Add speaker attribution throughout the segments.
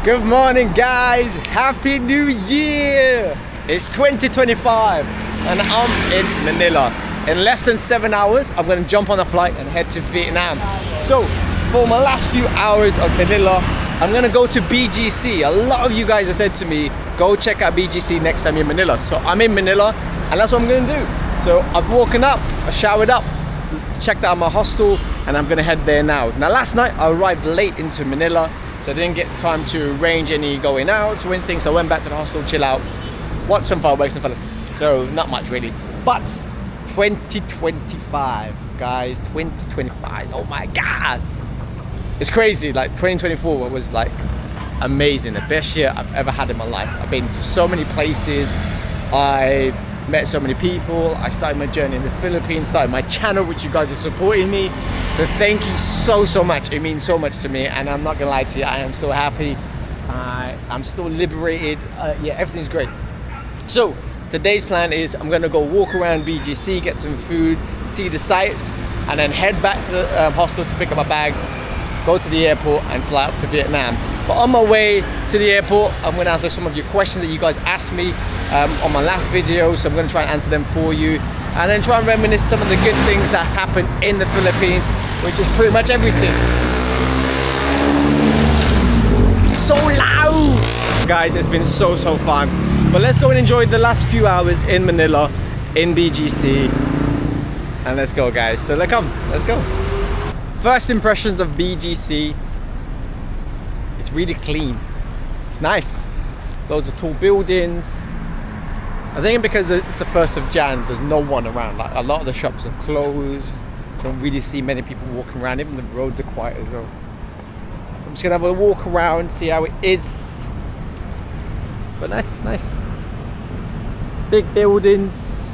Speaker 1: Good morning, guys. Happy New Year. It's 2025 and I'm in Manila. In less than 7 hours, I'm gonna jump on a flight and head to Vietnam. So for my last few hours of Manila, I'm gonna go to BGC. A lot of you guys have said to me, go check out BGC next time you're in Manila. So I'm in Manila and that's what I'm gonna do. So I've woken up, I showered up, checked out my hostel, and I'm gonna head there now. Now last night I arrived late into Manila, so I didn't get time to arrange any going out or anything, so I went back to the hostel, chill out, watch some fireworks and fellas. So not much really. But 2025, guys, 2025, oh my God. It's crazy, like 2024 was like amazing, the best year I've ever had in my life. I've been to so many places, I've met so many people, I started my journey in the Philippines, started my channel, which you guys are supporting me. So thank you so much. It means so much to me, and I'm not gonna lie to you, I am so happy. I'm still liberated. Yeah, everything's great. So today's plan is I'm gonna go walk around BGC, get some food, see the sights, and then head back to the hostel to pick up my bags, go to the airport and fly up to Vietnam. But on my way to the airport, I'm gonna answer some of your questions that you guys asked me on my last video, so I'm gonna try and answer them for you, and then try and reminisce some of the good things that's happened in the Philippines, which is pretty much everything. So loud! Guys, it's been so fun. But let's go and enjoy the last few hours in Manila, in BGC, and let's go, guys. So let's go. First impressions of BGC, it's really clean. It's nice. Loads of tall buildings. I think because it's the 1st of Jan, there's no one around. Like, a lot of the shops are closed. Don't really see many people walking around. Even the roads are quiet as well. I'm just gonna have a walk around, see how it is. But nice. Big buildings.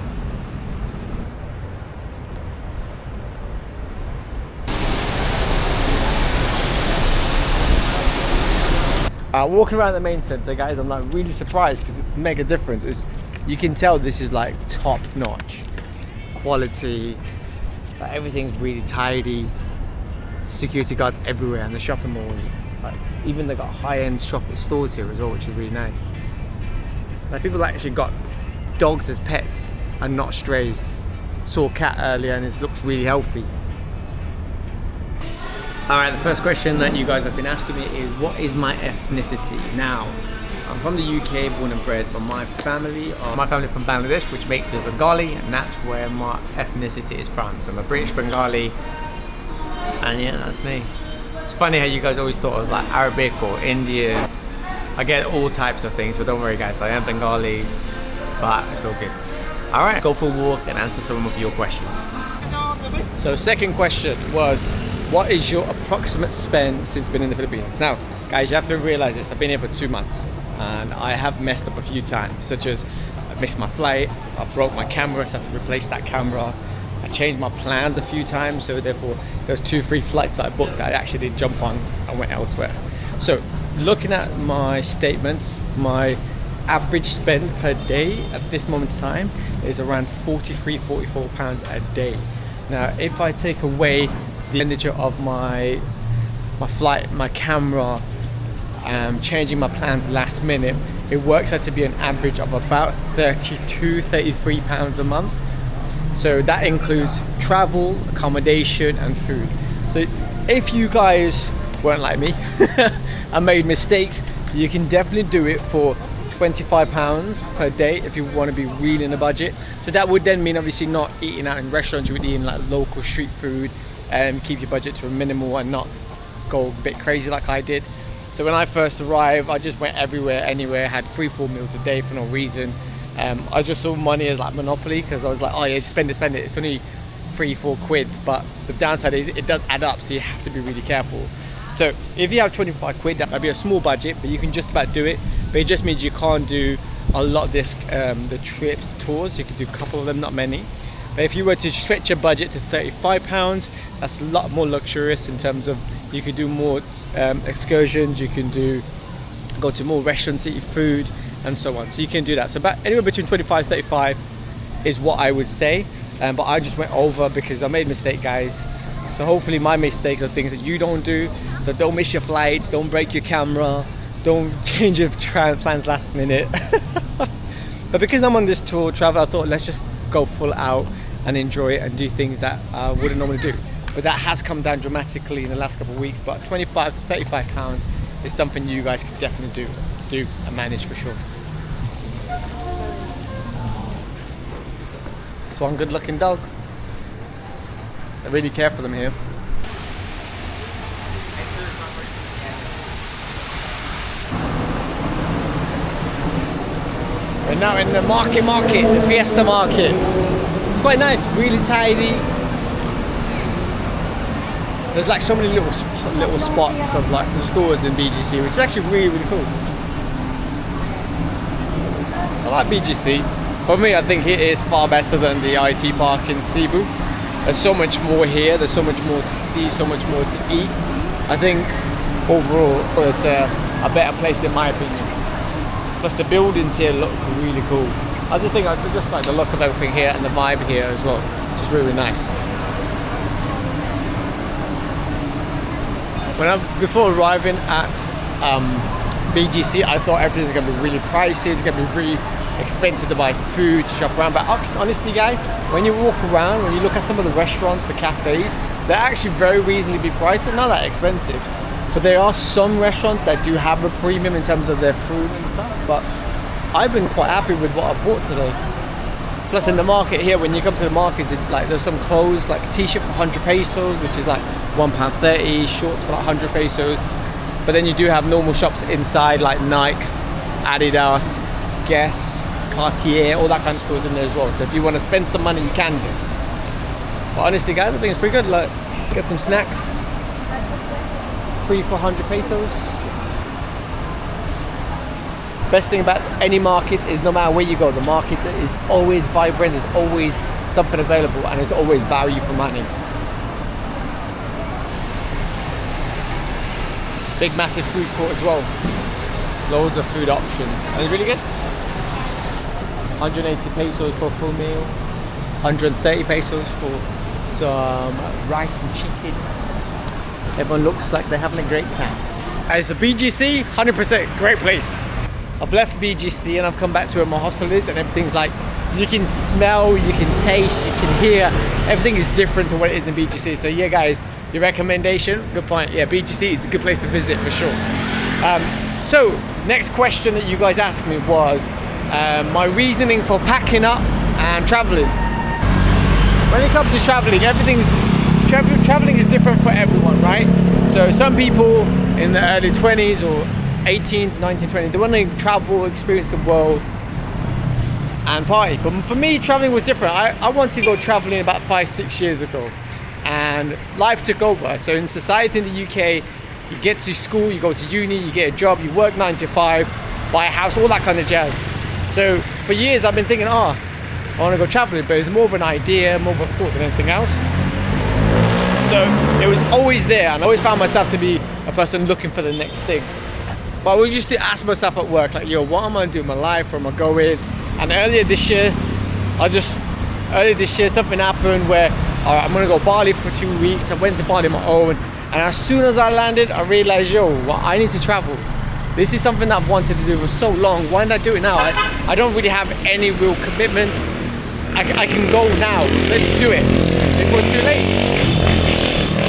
Speaker 1: Walking around the main center, guys, I'm like really surprised because it's mega different. You can tell this is like top notch quality. Like, everything's really tidy. Security guards everywhere, and the shopping malls, like, even they got high-end shopping stores here as well, which is really nice. Like, people actually got dogs as pets and not strays. Saw a cat earlier and it looks really healthy. Alright, the first question that you guys have been asking me is, what is my ethnicity? Now, I'm from the UK, born and bred, but my family from Bangladesh, which makes me Bengali, and that's where my ethnicity is from. So I'm a British Bengali, and yeah, that's me. It's funny how you guys always thought of like Arabic or Indian. I get all types of things, but don't worry guys, I am Bengali, but it's all good. Alright, go for a walk and answer some of your questions. So second question was, what is your approximate spend since being in the Philippines? Now, guys, you have to realize this. I've been here for 2 months and I have messed up a few times, such as I missed my flight, I broke my camera, so I had to replace that camera. I changed my plans a few times, so therefore there's 2 free flights that I booked that I actually didn't jump on and went elsewhere. So looking at my statements, my average spend per day at this moment in time is around £44 a day. Now, if I take away the expenditure of my flight, my camera, changing my plans last minute, it works out to be an average of about £32-33 a month. So that includes travel, accommodation and food. So if you guys weren't like me and made mistakes, you can definitely do it for £25 per day if you want to be really in a budget. So that would then mean obviously not eating out in restaurants, you would eat in like local street food and keep your budget to a minimal and not go a bit crazy like I did. So when I first arrived, I just went everywhere, anywhere, had 3-4 meals a day for no reason. I just saw money as like monopoly, because I was like, oh yeah, spend it, it's only 3-4 quid. But the downside is it does add up, so you have to be really careful. So if you have 25 quid, that might be a small budget, but you can just about do it. But it just means you can't do a lot of this, the trips, tours. You can do a couple of them, not many. But if you were to stretch your budget to £35, that's a lot more luxurious in terms of you could do more excursions, you can go to more restaurants, eat food and so on. So you can do that. So about anywhere between 25 35 is what I would say. But I just went over because I made a mistake, guys. So hopefully my mistakes are things that you don't do. So don't miss your flights, don't break your camera, don't change your plans last minute. But because I'm on this tour travel, I thought let's just go full out and enjoy it and do things that I wouldn't normally do. But that has come down dramatically in the last couple of weeks. But 25 to 35 pounds is something you guys can definitely do and manage for sure. It's one good looking dog. I really care for them here. We're now in the market, the Fiesta Market. It's quite nice, really tidy. There's like so many little spots of like the stores in BGC, which is actually really cool. I like BGC. For me, I think it is far better than the IT park in Cebu. There's so much more here. There's so much more to see, so much more to eat. I think overall, it's a better place in my opinion. Plus the buildings here look really cool. I just like the look of everything here and the vibe here as well, which is really nice. Before arriving at BGC, I thought everything was going to be really pricey. It's going to be really expensive to buy food, to shop around. But honestly, guys, when you walk around, when you look at some of the restaurants, the cafes, they're actually very reasonably priced. They're not that expensive. But there are some restaurants that do have a premium in terms of their food and stuff. But I've been quite happy with what I bought today. Plus in the market here, when you come to the market, there's some clothes, like a t-shirt for 100 pesos, which is like £1.30, shorts for like 100 pesos. But then you do have normal shops inside, like Nike, Adidas, Guess, Cartier, all that kind of stores in there as well. So if you want to spend some money, you can do. But honestly, guys, I think it's pretty good. Like, get some snacks, free for 100 pesos. Best thing about any market is no matter where you go, the market is always vibrant, there's always something available, and there's always value for money. Big massive food court as well. Loads of food options. And it's really good. 180 pesos for a full meal. 130 pesos for some rice and chicken. Everyone looks like they're having a great time. As a BGC, 100% great place. I've left BGC and I've come back to where my hostel is, and everything's like, you can smell, you can taste, you can hear. Everything is different to what it is in BGC. So yeah, guys, your recommendation, good point. Yeah, BGC is a good place to visit for sure. So next question that you guys asked me was my reasoning for packing up and traveling. When it comes to traveling, traveling is different for everyone, right? So some people in the early 20s or 18, 19, 20, they want to travel, experience the world and party. But for me, traveling was different. I wanted to go traveling about 5-6 years ago, and life took over. So in society in the UK, you get to school, you go to uni, you get a job, you work 9 to 5, buy a house, all that kind of jazz. So for years I've been thinking, I want to go traveling, but it's more of an idea, more of a thought than anything else. So it was always there, and I always found myself to be a person looking for the next thing. But I always used to ask myself at work, like, yo, what am I doing in my life? Where am I going? And earlier this year, something happened where, all right, I'm gonna go Bali for 2 weeks. I went to Bali on my own, and as soon as I landed, I realized, I need to travel. This is something that I've wanted to do for so long. Why not do it now? I don't really have any real commitments. I can go now, so let's do it before it's too late.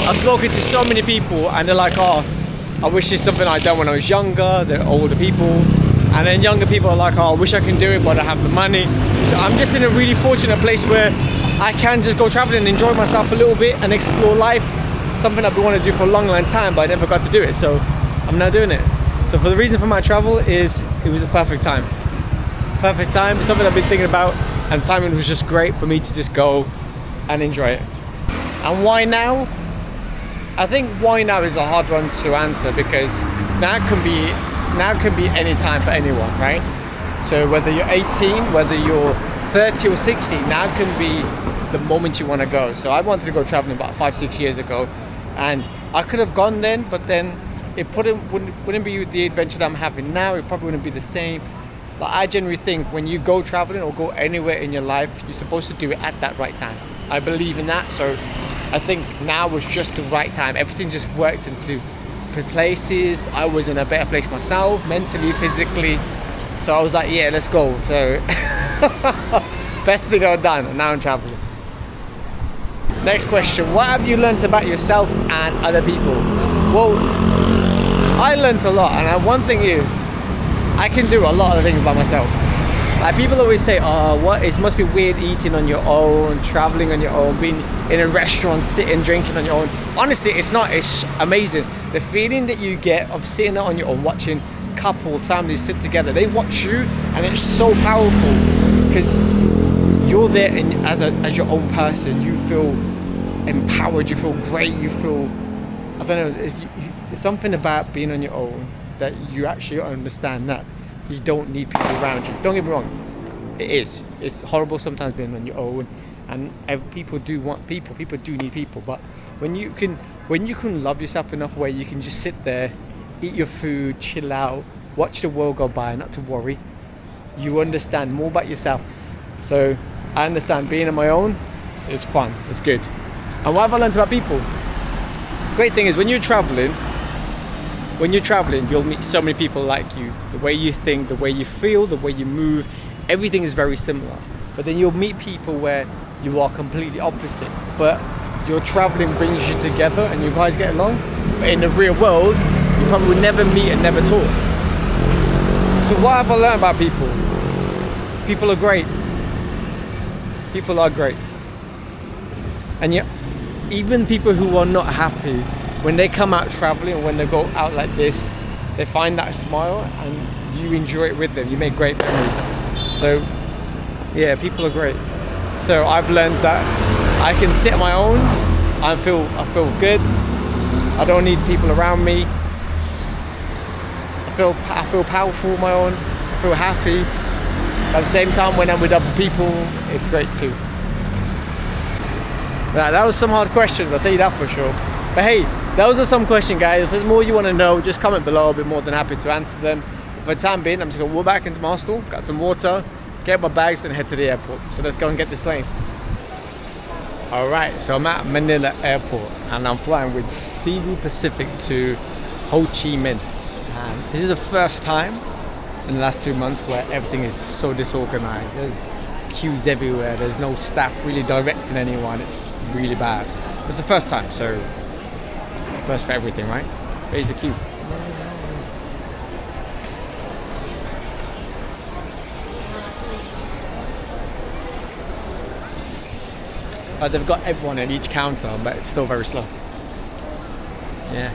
Speaker 1: I've spoken to so many people, and they're like, I wish it's something I'd done when I was younger. They're older people. And then younger people are like, I wish I can do it, but I don't have the money. So I'm just in a really fortunate place where I can just go traveling and enjoy myself a little bit and explore life. Something I've been wanting to do for a long time, but I never got to do it. So I'm now doing it. So for the reason for my travel is, it was a perfect time. Perfect time, it's something I've been thinking about, and timing was just great for me to just go and enjoy it. And why now? I think why now is a hard one to answer, because now can be any time for anyone, right? So whether you're 18, whether you're 30 or 60, now can be the moment you want to go. So I wanted to go traveling about 5-6 years ago, and I could have gone then, but then it wouldn't be the adventure that I'm having now. It probably wouldn't be the same. But I generally think when you go traveling or go anywhere in your life, you're supposed to do it at that right time. I believe in that, so I think now was just the right time. Everything just worked into places. I was in a better place myself, mentally, physically. So I was like, yeah, let's go. So best thing I've done, and now I'm traveling. Next question, what have you learned about yourself and other people? Well, I learned a lot, and one thing is, I can do a lot of things by myself. Like people always say, oh, it must be weird eating on your own, traveling on your own, being in a restaurant, sitting, drinking on your own. Honestly, it's not, it's amazing. The feeling that you get of sitting on your own, watching couples, families sit together, they watch you, and it's so powerful because you're there as your own person. You feel empowered, you feel great, you feel, I don't know, it's something about being on your own that you actually understand that you don't need people around you. Don't get me wrong, it's horrible sometimes being on your own, and people do want people do need people, but when you can love yourself enough where you can just sit there, eat your food, chill out, watch the world go by, not to worry, you understand more about yourself. So I understand being on my own is fun, it's good. And what have I learned about people? Great thing is when you're traveling, you'll meet so many people like you. The way you think, the way you feel, the way you move, everything is very similar. But then you'll meet people where you are completely opposite, but your traveling brings you together and you guys get along. But in the real world, you probably would never meet and never talk. So what have I learned about people? People are great. People are great. And yet, even people who are not happy, when they come out traveling or when they go out like this, they find that smile and you enjoy it with them. You make great memories. So yeah, people are great. So I've learned that I can sit on my own. I feel good. I don't need people around me. I feel powerful on my own. I feel happy. At the same time, when I'm with other people, it's great too. That was some hard questions, I'll tell you that for sure. But hey, those are some questions, guys. If there's more you want to know, just comment below. I'll be more than happy to answer them. For the time being, I'm just going to walk back into my hostel, got some water, get my bags and head to the airport. So let's go and get this plane. Alright, so I'm at Manila Airport and I'm flying with Cebu Pacific to Ho Chi Minh. And this is the first time in the last 2 months where everything is so disorganized. There's queues everywhere, there's no staff really directing anyone, it's really bad. It's the first time, so first for everything, right? Here's the queue. They've got everyone at each counter, but it's still very slow. Yeah.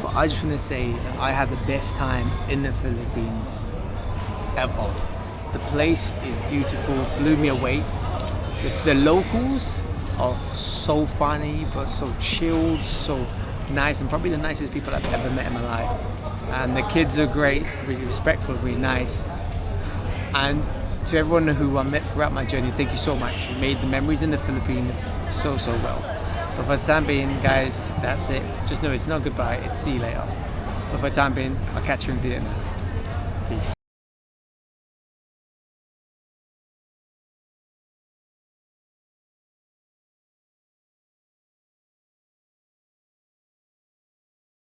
Speaker 1: But I just want to say that I had the best time in the Philippines ever. The place is beautiful, blew me away. The locals are so funny, but so chilled, so nice, and probably the nicest people I've ever met in my life. And the kids are great, really respectful, really nice. And to everyone who I met throughout my journey, thank you so much. You made the memories in the Philippines so well. But for the time being, guys, that's it. Just know it's not goodbye, it's see you later. But for the time being, I'll catch you in Vietnam. Peace.